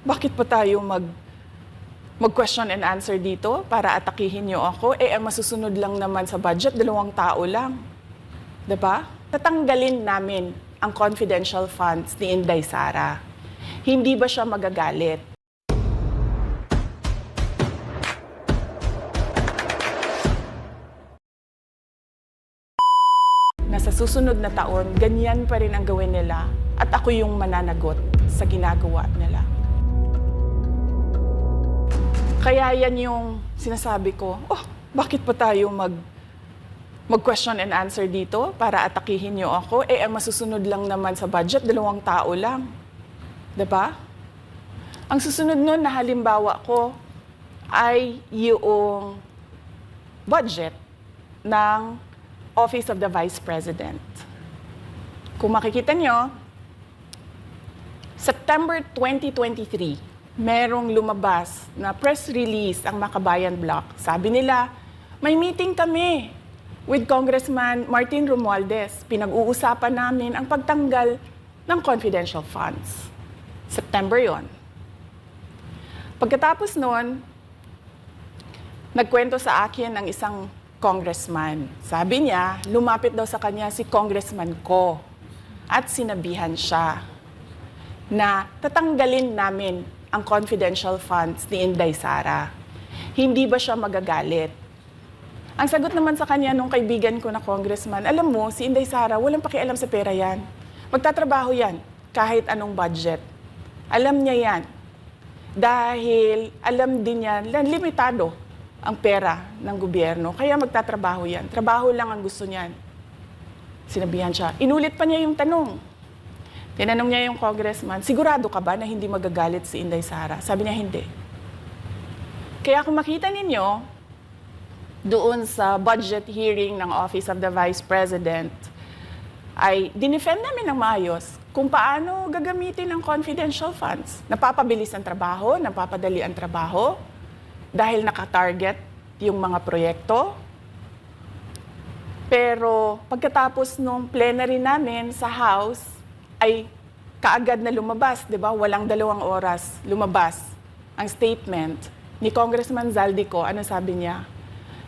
bakit pa tayo mag-question and answer dito para atakihin niyo ako? Ang masusunod lang naman sa budget, 2 tao lang. Diba? Tatanggalin namin ang confidential funds ni Inday Sara. Hindi ba siya magagalit? Na sa susunod na taon, ganyan pa rin ang gawin nila at ako yung mananagot sa ginagawa nila. Kaya yan yung sinasabi ko, bakit pa tayo mag-question and answer dito para atakihin niyo ako? Ang masusunod lang naman sa budget, 2 tao lang. Diba? Ang susunod nun na halimbawa ko ay yung budget ng Office of the Vice President. Kung makikita nyo, September 2023, merong lumabas na press release ang Makabayan Bloc. Sabi nila, may meeting kami with Congressman Martin Romualdez. Pinag-uusapan namin ang pagtanggal ng confidential funds. September yon. Pagkatapos nun, nagkwento sa akin ng isang congressman. Sabi niya, lumapit daw sa kanya si Congressman Ko at sinabihan siya na tatanggalin namin ang confidential funds ni Inday Sara. Hindi ba siya magagalit? Ang sagot naman sa kanya nung kaibigan ko na congressman, alam mo, si Inday Sara, walang pakialam sa pera yan. Magtatrabaho yan kahit anong budget. Alam niya yan. Dahil alam din niya, limitado ang pera ng gobyerno. Kaya magtatrabaho yan. Trabaho lang ang gusto niyan. Sinabihan siya. Inulit pa niya yung tanong. Tinanong niya yung congressman, sigurado ka ba na hindi magagalit si Inday Sara? Sabi niya, hindi. Kaya kung makita ninyo, doon sa budget hearing ng Office of the Vice President, ay dinefend namin ng maayos kung paano gagamitin ang confidential funds. Napapabilis ang trabaho, napapadali ang trabaho, dahil nakatarget yung mga proyekto. Pero pagkatapos nung plenary namin sa House, ay kaagad na lumabas, di ba? Walang 2 oras lumabas ang statement ni Congressman Zaldico. Ano sabi niya?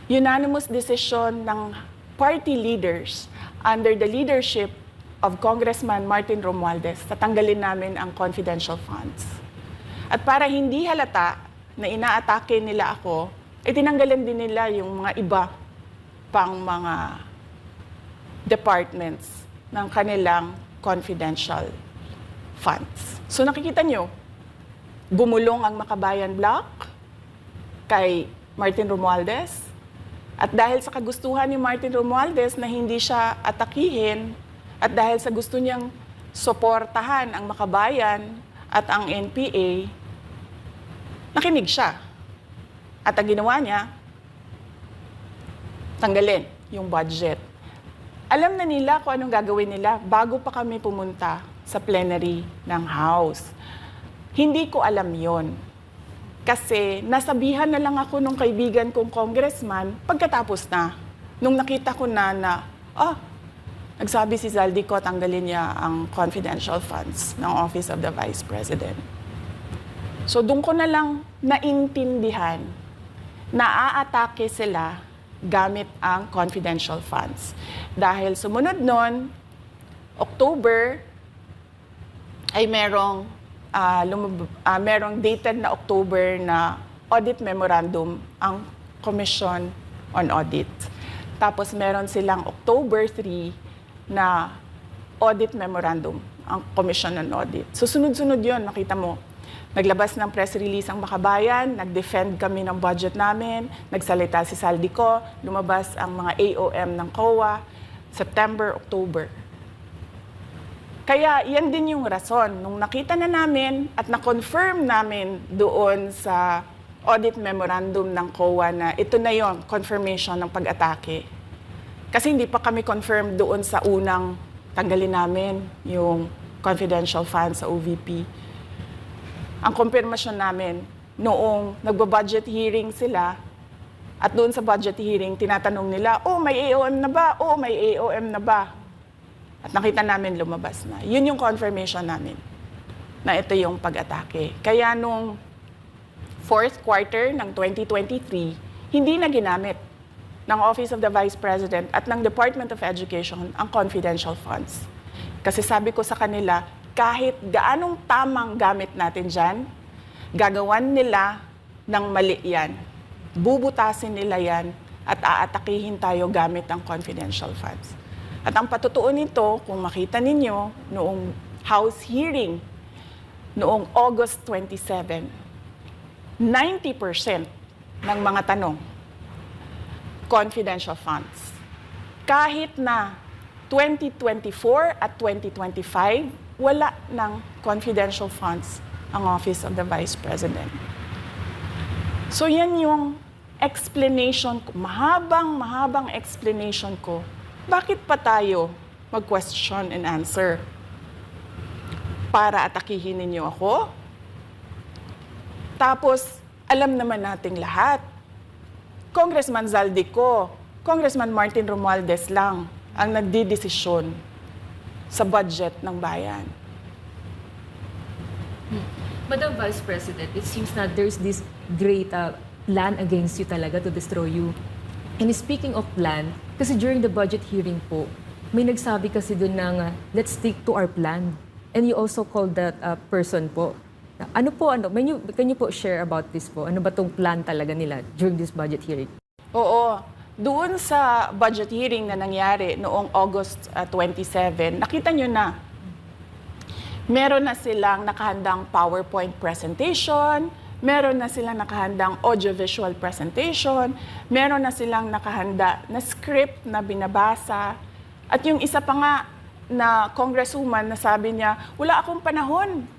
Unanimous decision ng party leaders under the leadership of Congressman Martin Romualdez, tatanggalin namin ang confidential funds. At para hindi halata na inaatake nila ako, tinanggalan din nila yung mga iba pang mga departments ng kanilang confidential funds. So nakikita nyo, bumulong ang Makabayan Bloc kay Martin Romualdez. At dahil sa kagustuhan ni Martin Romualdez na hindi siya atakihin, at dahil sa gusto niyang suportahan ang Makabayan at ang NPA, nakinig siya. At ang ginawa niya, tanggalin yung budget. Alam na nila kung anong gagawin nila bago pa kami pumunta sa plenary ng House. Hindi ko alam yon. Kasi nasabihan na lang ako nung kaibigan kong congressman pagkatapos na. Nung nakita ko na nagsabi si Zaldico, tanggalin niya ang confidential funds ng Office of the Vice President. So doon ko na lang naintindihan na aatake sila gamit ang confidential funds. Dahil sumunod nun, October, ay merong dated na October na audit memorandum ang Commission on Audit. Tapos meron silang October 3 na audit memorandum ang Commission on Audit. So sunod-sunod yun, makita mo. Naglabas ng press release ang Makabayan, nag-defend kami ng budget namin, nagsalita si Zaldico, lumabas ang mga AOM ng COA, September, October. Kaya yan din yung rason. Nung nakita na namin at na-confirm namin doon sa audit memorandum ng COA na ito na yon, confirmation ng pag-atake. Kasi hindi pa kami confirm doon sa unang tanggalin namin yung confidential funds sa OVP. Ang kumpirmasyon namin, noong nagba-budget hearing sila, at doon sa budget hearing, tinatanong nila, may AOM na ba? May AOM na ba? At nakita namin lumabas na. Yun yung confirmation namin. na ito yung pag-atake. Kaya nung fourth quarter ng 2023, hindi na ginamit ng Office of the Vice President at ng Department of Education ang confidential funds. Kasi sabi ko sa kanila, kahit gaanong tamang gamit natin dyan, gagawan nila ng mali yan. Bubutasin nila yan at aatakihin tayo gamit ang confidential funds. At ang patutuo nito, kung makita ninyo, noong House hearing, noong August 27, 90% ng mga tanong, confidential funds. Kahit na 2024 at 2025, wala ng confidential funds ang Office of the Vice President. So yan yung explanation ko, mahabang explanation ko. Bakit pa tayo mag-question and answer? Para atakihin ninyo ako? Tapos, alam naman nating lahat. Congressman Zaldico, Congressman Martin Romualdez lang ang nagdidesisyon sa budget ng bayan. Madam Vice President, it seems na there's this great plan against you talaga to destroy you. And speaking of plan, kasi during the budget hearing po, may nagsabi kasi doon ng let's stick to our plan. And you also called that person po. Can you po share about this po? Ano ba tong plan talaga nila during this budget hearing? Oo. Doon sa budget hearing na nangyari noong August 27, nakita nyo na, meron na silang nakahandang PowerPoint presentation, meron na silang nakahandang audiovisual presentation, meron na silang nakahanda na script na binabasa. At yung isa pa nga na congresswoman na sabi niya, wala akong panahon.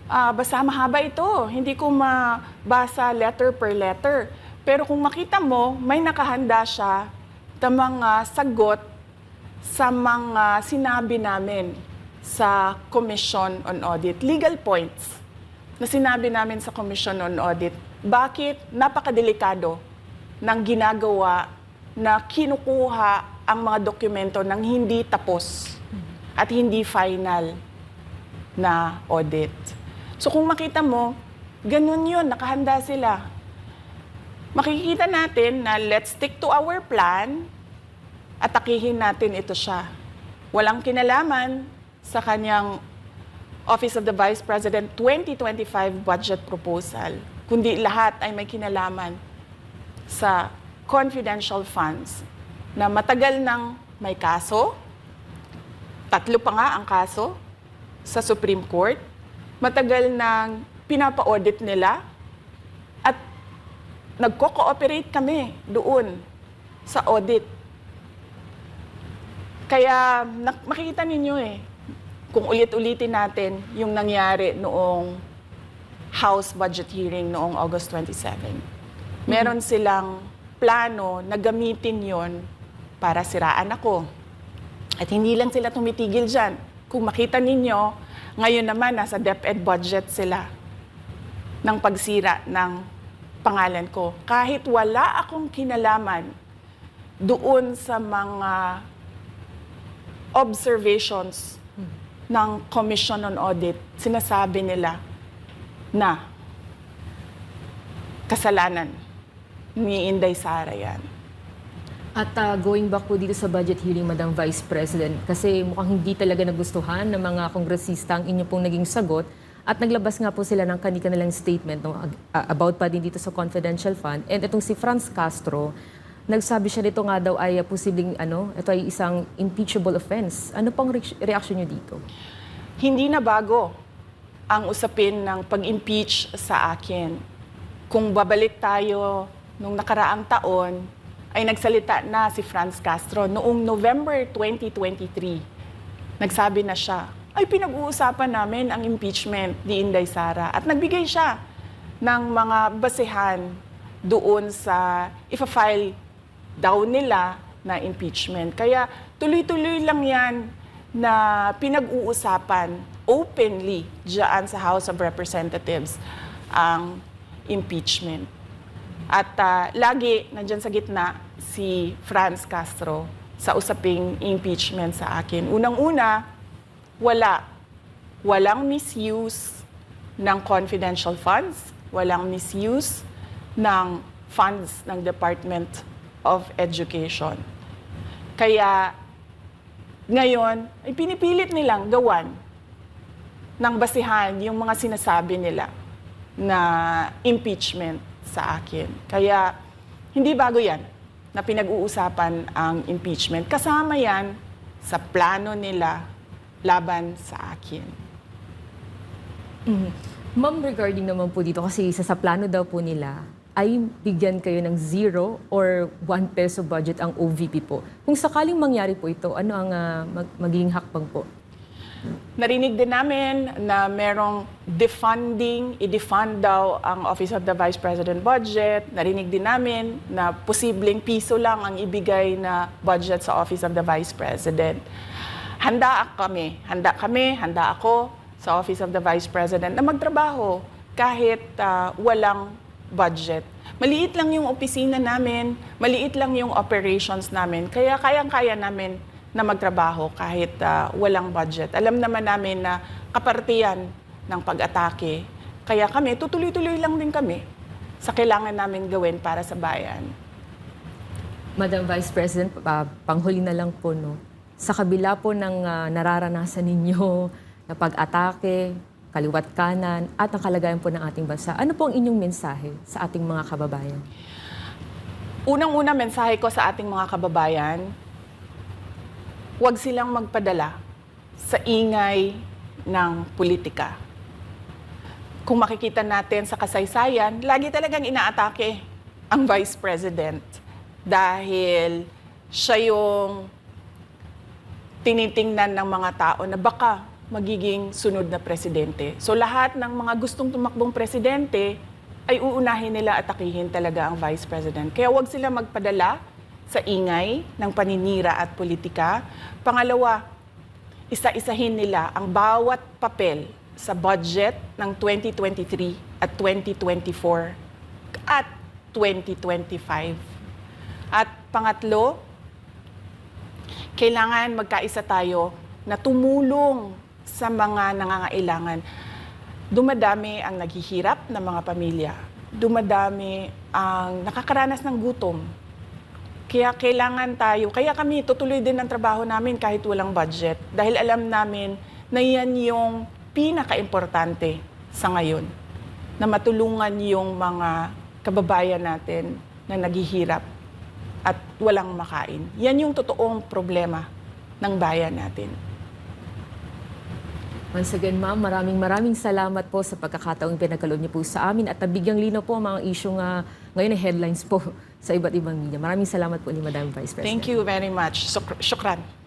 Basta mahaba ito. Hindi ko mabasa letter per letter. Pero kung makita mo, may nakahanda siya na mga sagot sa mga sinabi namin sa Commission on Audit. Legal points na sinabi namin sa Commission on Audit. Bakit napakadelikado ng ginagawa na kinukuha ang mga dokumento ng hindi tapos at hindi final na audit. So kung makita mo, ganun yun, nakahanda sila. Makikita natin na let's stick to our plan, atakihin natin ito siya. Walang kinalaman sa kanyang Office of the Vice President 2025 budget proposal, kundi lahat ay may kinalaman sa confidential funds na matagal nang may kaso, 3 pa nga ang kaso sa Supreme Court, matagal nang pinapa-audit nila at nagko-cooperate kami doon sa audit. Kaya makikita ninyo kung ulit-ulitin natin yung nangyari noong House budget hearing noong August 27. Meron silang plano na gamitin yon para siraan ako. At hindi lang sila tumitigil dyan. Kung makita ninyo, ngayon naman nasa DepEd budget sila ng pagsira ng pangalan ko. Kahit wala akong kinalaman doon sa mga observations ng Commission on Audit, sinasabi nila na kasalanan ni Inday Sara yan. At going back po dito sa budget hearing, Madam Vice President, kasi mukhang hindi talaga nagustuhan ng mga kongresista ang inyo pong naging sagot at naglabas nga po sila ng kanilang statement about pa din dito sa confidential fund. And itong si Franz Castro, nagsabi siya dito nga daw ay posibleng ito ay isang impeachable offense. Ano pang reaction niyo dito? Hindi na bago ang usapin ng pag-impeach sa akin. Kung babalik tayo nung nakaraang taon, ay nagsalita na si Franz Castro noong November 2023. Nagsabi na siya, ay pinag-uusapan namin ang impeachment ni Inday Sara. At nagbigay siya ng mga basehan doon sa ifa-file daw nila na impeachment. Kaya tuloy-tuloy lang yan na pinag-uusapan openly diyan sa House of Representatives ang impeachment. At lagi nandyan sa gitna si Franz Castro sa usaping impeachment sa akin. Unang-una, walang misuse ng confidential funds, walang misuse ng funds ng Department of Education. Kaya ngayon, ay pinipilit nilang gawan ng basihan yung mga sinasabi nila na impeachment sa akin. Kaya hindi bago yan na pinag-uusapan ang impeachment. Kasama yan sa plano nila laban sa akin. Ma'am, regarding naman po dito, kasi sa plano daw po nila, ay bigyan kayo ng 0 or 1 peso budget ang OVP po. Kung sakaling mangyari po ito, ano ang magiging hakbang po? Narinig din namin na merong defunding, i-defund daw ang Office of the Vice President budget. Narinig din namin na posibleng piso lang ang ibigay na budget sa Office of the Vice President. Handa ako sa Office of the Vice President na magtrabaho kahit walang budget. Maliit lang yung opisina namin, maliit lang yung operations namin, kaya kayang-kaya namin na magtrabaho kahit walang budget. Alam naman namin na kapartiyan ng pag-atake. Kaya kami, tutuloy-tuloy lang din kami sa kailangan namin gawin para sa bayan. Madam Vice President, panghuli na lang po, no? Sa kabila po ng nararanasan ninyo na pag-atake, kaliwat kanan, at ang kalagayan po ng ating bansa, ano po ang inyong mensahe sa ating mga kababayan? Unang-una mensahe ko sa ating mga kababayan, huwag silang magpadala sa ingay ng politika. Kung makikita natin sa kasaysayan, lagi talagang inaatake ang Vice President dahil siya yung tinitingnan ng mga tao na baka magiging sunod na presidente. So lahat ng mga gustong tumakbong presidente ay uunahin nila atakihin talaga ang Vice President. Kaya huwag sila magpadala sa ingay ng paninira at politika. Pangalawa, isa-isahin nila ang bawat papel sa budget ng 2023 at 2024 at 2025. At pangatlo, kailangan magkaisa tayo na tumulong sa mga nangangailangan. Dumadami ang naghihirap na mga pamilya. Dumadami ang nakakaranas ng gutom. Kaya kailangan tayo, kaya kami tutuloy din ang trabaho namin kahit walang budget. Dahil alam namin na yan yung pinaka-importante sa ngayon. Na matulungan yung mga kababayan natin na naghihirap at walang makain. Yan yung totoong problema ng bayan natin. Once again, ma'am, maraming salamat po sa pagkakataong pinagkaloob niyo po sa amin at nabigyang linaw po ang mga isyong ngayon na headlines po sa iba't ibang media. Maraming salamat po ni Madam Vice President. Thank you very much. Shukran.